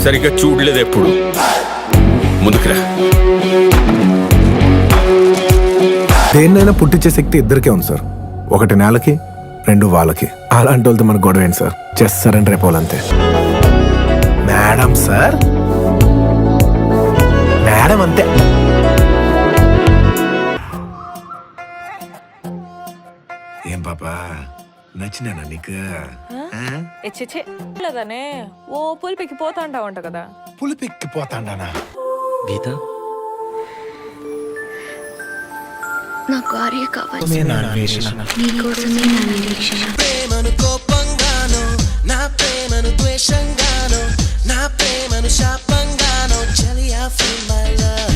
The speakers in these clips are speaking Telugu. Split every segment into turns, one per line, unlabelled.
సరిగ్గా చూడలేదు ఎప్పుడు. ముందుకురా.
దేన్నైనా పుట్టించే శక్తి ఇద్దరికే ఉంది సార్. ఒకటి నేలకి, రెండు వాళ్ళకి. అలాంటి వాళ్ళతో మనకు గొడవ ఏంటి సార్? జస్ట్ సరెండర్ అయిపోవాలంతే. మేడం సార్, మేడం అంతే. ఏం పాపా, నచ్చినానా నీకు?
లేదనే ఓ పులిపికి పోతా అంటావంట కదా.
పులిపెక్కిపోతాండానా?
గీత,
నాకు ఆర్య కావాలి.
నీకోసమే నా నిరీక్షణ. ప్రేమను కోపంగానో, నా ప్రేమను ద్వేషంగానో, నా ప్రేమను శాపంగానో, చలియా feel my love.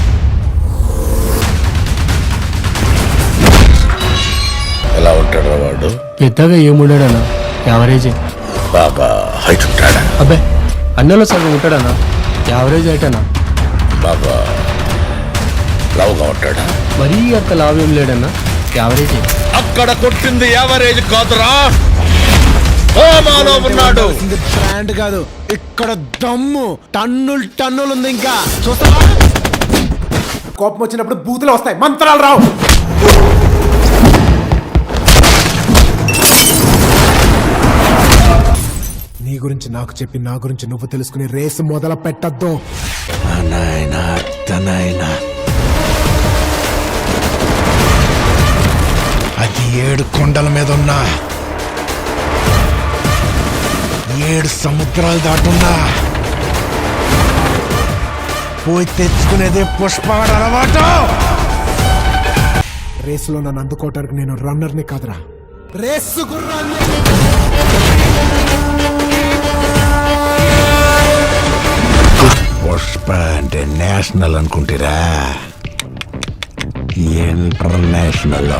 ఎలా ఉంటాడు వాడు?
పెద్దగా ఏముండాడన్నా, యావరేజ్.
బాగా హైట్ ఉంటాడా?
అబ్బాయి అన్నలో సగం ఉంటాడన్నా, యావరేజ్ అయిటనా.
బాగా లవ్గా ఉంటాడా?
మరీ అంత లాభం లేడన్నా, యావరేజ్.
అక్కడ కొట్టింది యావరేజ్ కాదురా, హోమాలో ఉన్నాడు.
బ్రాండ్ కాదు, ఇక్కడ దమ్ము టన్నులు టన్నులు ఉంది. ఇంకా చూస్తా, కోపం వచ్చినప్పుడు బూతులు వస్తాయి, మంత్రాలు రావు. నీ గురించి నాకు చెప్పి నా గురించి నువ్వు తెలుసుకుని రేసు మొదలు పెట్టద్దు. అది 7 కొండల మీద ఉన్నా, 7 సముద్రాలు దాటున్నా పోయి తెచ్చుకునేదే పుష్పవాడ అలవాటు. రేసులో నన్ను అందుకోవటానికి నేను రన్నర్ని కాదురా, రేసు గుర్రాన్ని. పుష్ప అంటే నేషనల్ అనుకుంటారా? ఇంటర్నేషనల్.